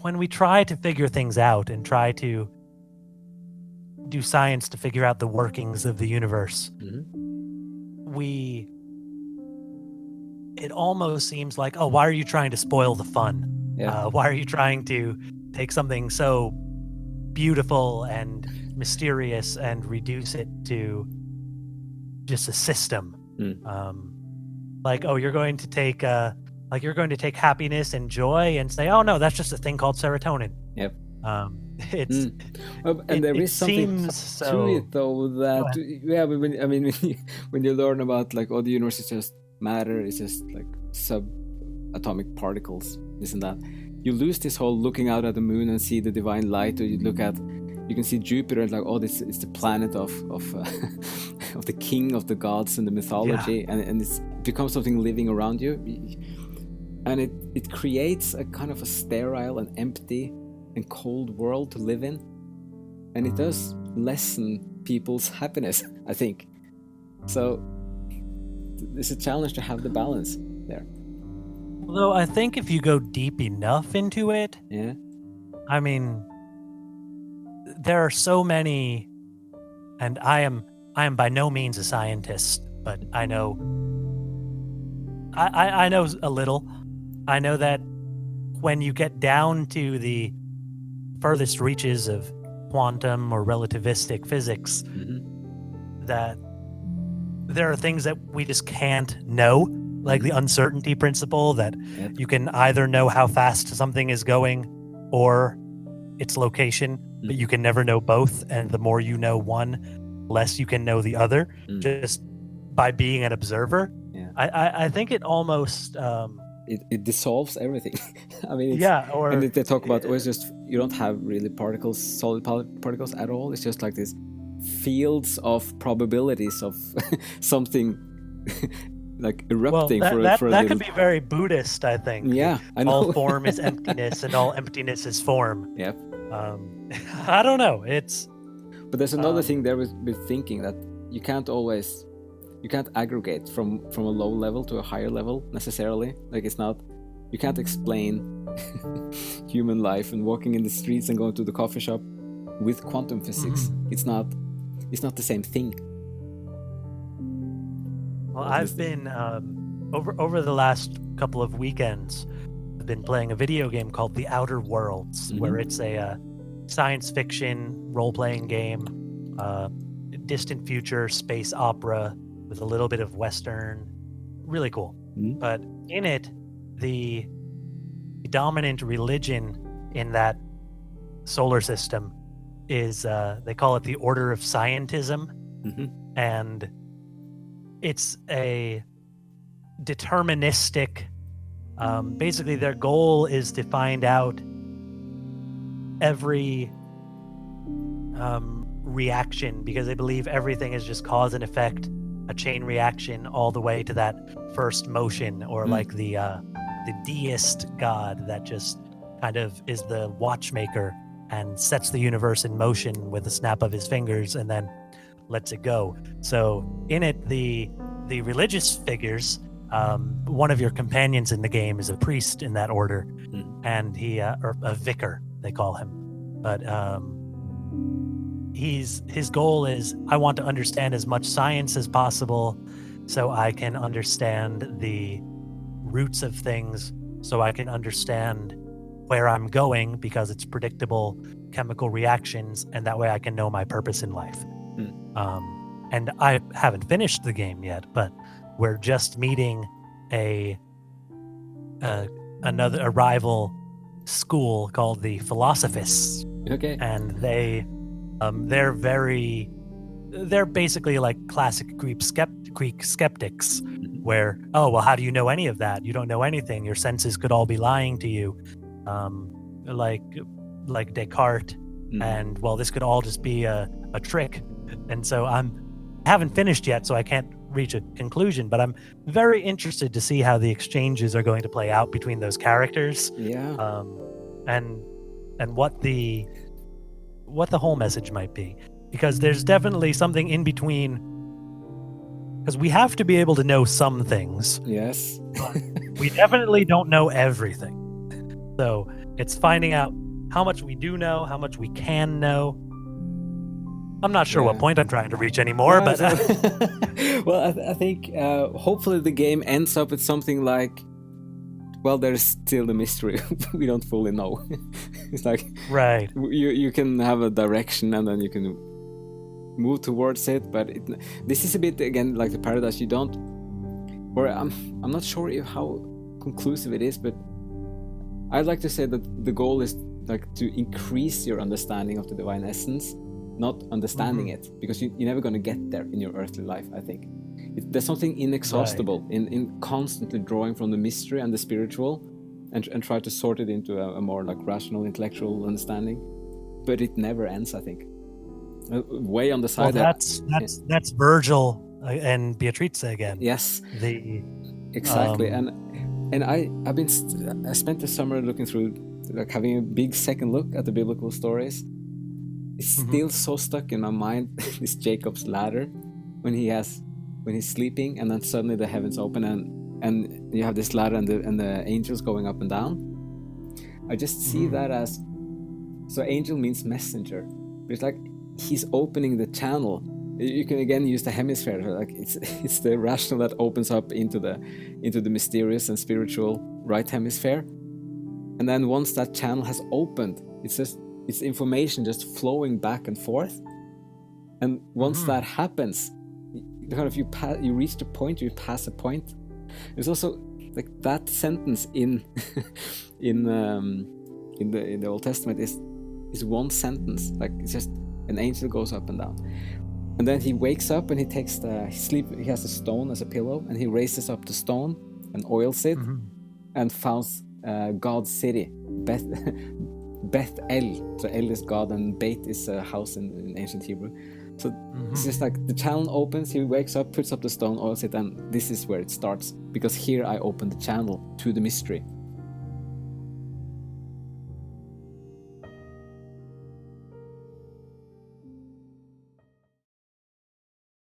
when we try to figure things out and try to do science to figure out the workings of the universe, it almost seems like, oh, why are you trying to spoil the fun? Yeah. Why are you trying to take something so beautiful and mysterious and reduce it to just a system? Like, oh, you're going to take happiness and joy and say, oh no, that's just a thing called serotonin. Yep. It's and there is something to it though, that when you learn about like, oh, the universe is just matter, it's just like subatomic particles, this and that, you lose this whole looking out at the moon and see the divine light, or you can see Jupiter and like, oh, this is the planet of of the king of the gods and the mythology, and it becomes something living around you, and it creates a kind of a sterile and empty and cold world to live in, and it does lessen people's happiness, I think. So it's a challenge to have the balance there. Although I think if you go deep enough into it, I mean, there are so many, and I am by no means a scientist, but I know a little. I know that when you get down to the furthest reaches of quantum or relativistic physics, that there are things that we just can't know, like the uncertainty principle, that you can either know how fast something is going or its location, but you can never know both, and the more you know one, less you can know the other, just by being an observer. I think it almost it dissolves everything. I mean, and they talk about, it's just, you don't have really particles, solid particles at all. It's just like this fields of probabilities of something like erupting. That could be very Buddhist, I think. Yeah, I know. All form is emptiness, and all emptiness is form. Yep. I don't know. But there's another thing there with thinking, that you can't aggregate from a low level to a higher level necessarily. Like, it's not, you can't explain human life and walking in the streets and going to the coffee shop with quantum physics. It's not the same thing. Well, I've been over the last couple of weekends, I've been playing a video game called The Outer Worlds, where it's a science fiction role-playing game, distant future space opera with a little bit of Western, really cool. But in it, the dominant religion in that solar system is, they call it the Order of Scientism, and it's a deterministic, basically their goal is to find out every reaction, because they believe everything is just cause and effect, a chain reaction all the way to that first motion, or like the deist god that just kind of is the watchmaker and sets the universe in motion with a snap of his fingers and then lets it go. So in it, the religious figures, one of your companions in the game is a priest in that order, and he or a vicar they call him, but his goal is, I want to understand as much science as possible so I can understand the roots of things, so I can understand where I'm going, because it's predictable chemical reactions, and that way I can know my purpose in life. And I haven't finished the game yet, but we're just meeting a rival school called the Philosophists. Okay. And they're basically like classic Greek skeptics, where, oh, well, how do you know any of that? You don't know anything. Your senses could all be lying to you, like Descartes. And, well, this could all just be a trick. And so I haven't finished yet, so I can't reach a conclusion, but I'm very interested to see how the exchanges are going to play out between those characters. And what the whole message might be, because there's definitely something in between, because we have to be able to know some things. Yes. But we definitely don't know everything. So It's finding out how much we do know, how much we can know. I'm not sure what point I'm trying to reach anymore, but well, I think hopefully the game ends up with something like, well, there's still a mystery. We don't fully know. It's like, right. You can have a direction and then you can move towards it, but this is a bit again like the paradox. You don't, or I'm not sure how conclusive it is, but I'd like to say that the goal is like to increase your understanding of the divine essence, not understanding it, because you're never going to get there in your earthly life. I think there's something inexhaustible in constantly drawing from the mystery and the spiritual and try to sort it into a more like rational intellectual understanding, but it never ends, I think. Way on the side. Well, that's Virgil and Beatrice again. Yes, exactly. And I spent the summer looking through, like having a big second look at the biblical stories. It's still so stuck in my mind, this Jacob's ladder, when he's sleeping and then suddenly the heavens open and you have this ladder and the angels going up and down. I just see that as, so angel means messenger, but it's like he's opening the channel. You can again use the hemisphere, like it's the rational that opens up into the mysterious and spiritual right hemisphere, and then once that channel has opened, it's information just flowing back and forth, and once that happens, kind of you reach the point, you pass a point. There's also like that sentence in the Old Testament is one sentence, like it's just an angel goes up and down, and then he wakes up and he takes he has a stone as a pillow, and he raises up the stone and oils it, and founds God's city, Beth El. So El is God and Beit is a house in ancient Hebrew. So it's just like the channel opens, he wakes up, puts up the stone, oils it, and this is where it starts, because here I open the channel to the mystery.